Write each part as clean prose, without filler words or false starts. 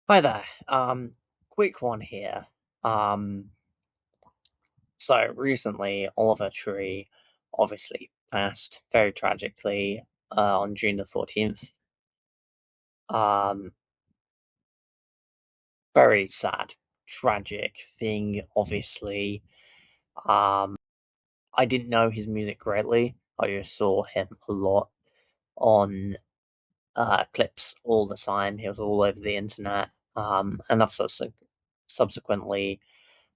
Hi there. Quick one here. Um, so recently, Oliver Tree obviously passed very tragically on June the 14th. Um, Very sad, tragic thing, obviously. I didn't know his music greatly. I just saw him a lot on clips all the time. He was all over the internet. And I've subsequently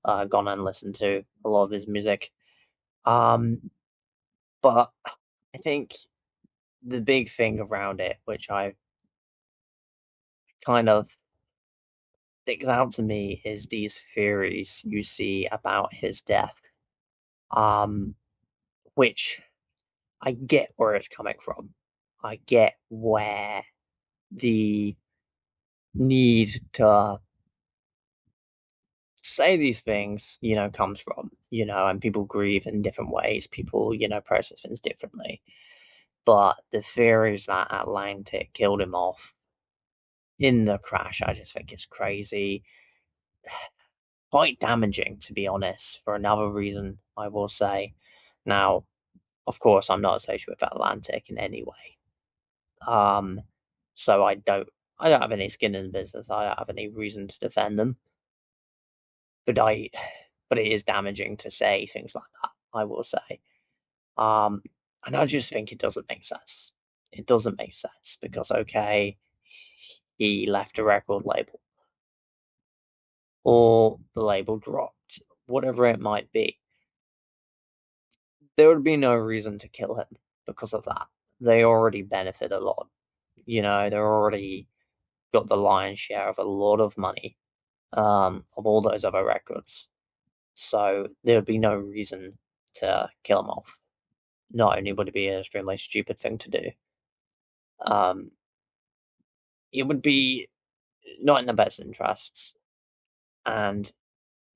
gone and listened to a lot of his music. Um, but I think the big thing around it, which I kind of sticks out to me, is these theories you see about his death. Um, which I get where it's coming from. I get where the need to say these things, comes from, and people grieve in different ways. People, process things differently. But the theories that Atlantic killed him off in the crash, I just think it's crazy. Quite damaging, to be honest, for another reason, I will say. Now, of course, I'm not associated with Atlantic in any way. Um, so I don't have any skin in the business. I don't have any reason to defend them. But but it is damaging to say things like that, I will say. Um, and I just think it doesn't make sense. It doesn't make sense because, okay, he left a record label or the label dropped, whatever it might be. There would be no reason to kill him because of that. They already benefit a lot. They're already got the lion's share of a lot of money of all those other records. So there would be no reason to kill him off. Not only would it be an extremely stupid thing to do, um, it would be not in the best interests, and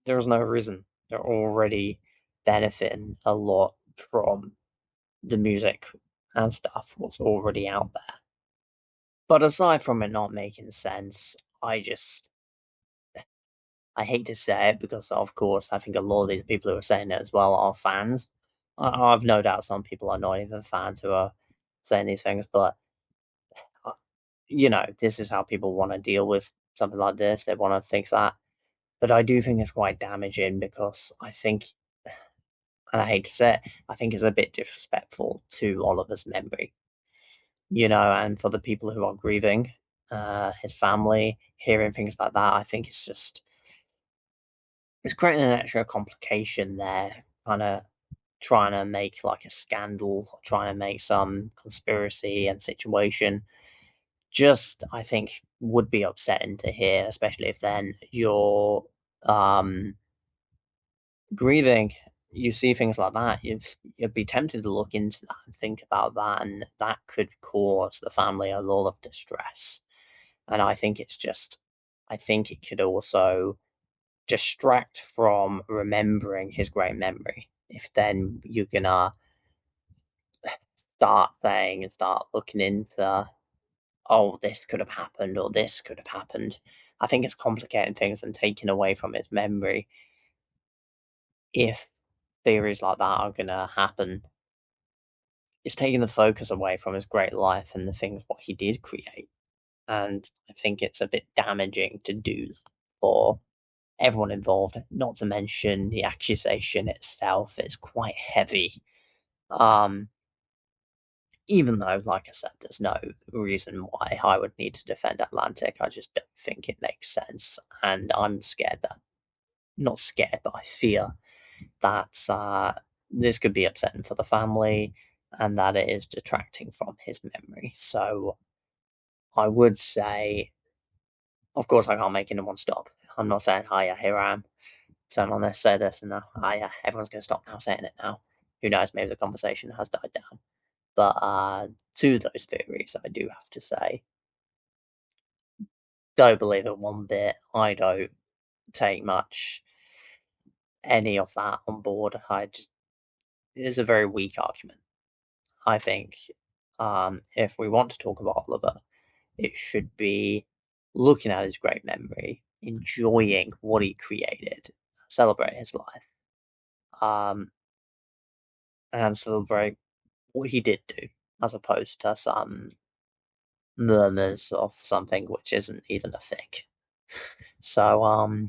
there's no reason. They're already benefiting a lot from the music and stuff, what's already out there. But aside from it not making sense, I hate to say it because, of course, I think a lot of these people who are saying it as well are fans. I've no doubt some people are not even fans who are saying these things, but uh, this is how people want to deal with something like this. They want to think that. But I do think it's quite damaging because I think, and I hate to say it, I think it's a bit disrespectful to Oliver's memory, and for the people who are grieving, his family, hearing things like that, I think it's creating an extra complication there, kind of trying to make like a scandal, trying to make some conspiracy and situation. Just, I think, would be upsetting to hear, especially if then you're um, grieving. You see things like that, you'd be tempted to look into that and think about that, and that could cause the family a lot of distress. And I think it could also distract from remembering his great memory. If then you're gonna start saying and start looking into, oh, this could have happened or this could have happened, I think it's complicating things and taking away from his memory if theories like that are gonna happen. It's taking the focus away from his great life and the things what he did create. And I think it's a bit damaging to do that for everyone involved, not to mention the accusation itself is quite heavy. Um, Even though, like I said, there's no reason why I would need to defend Atlantic, I just don't think it makes sense. And I'm scared that, not scared, but I fear that this could be upsetting for the family and that it is detracting from his memory. So I would say, of course, I can't make anyone stop. I'm not saying, hi, yeah, here I am, turn on this, say this, and now, hi, yeah, everyone's going to stop now saying it now. Who knows, maybe the conversation has died down. But to those theories, I do have to say, don't believe it one bit. I don't take much any of that on board. It is a very weak argument. I think if we want to talk about Oliver, it should be looking at his great memory, enjoying what he created, celebrate his life, um, and celebrate what he did do, as opposed to some murmurs of something which isn't even a thing. So,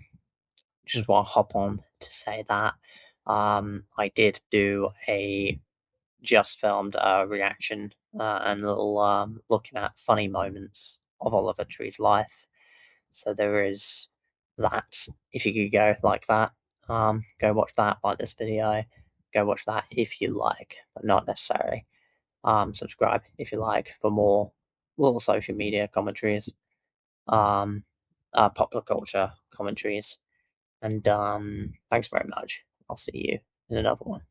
just want to hop on to say that I did do a just filmed reaction and a little looking at funny moments of Oliver Tree's life. So there is that. If you could go like that, go watch that. Like this video, go watch that if you like, but not necessary. Subscribe if you like for more little social media commentaries, um, popular culture commentaries, and thanks very much. I'll see you in another one.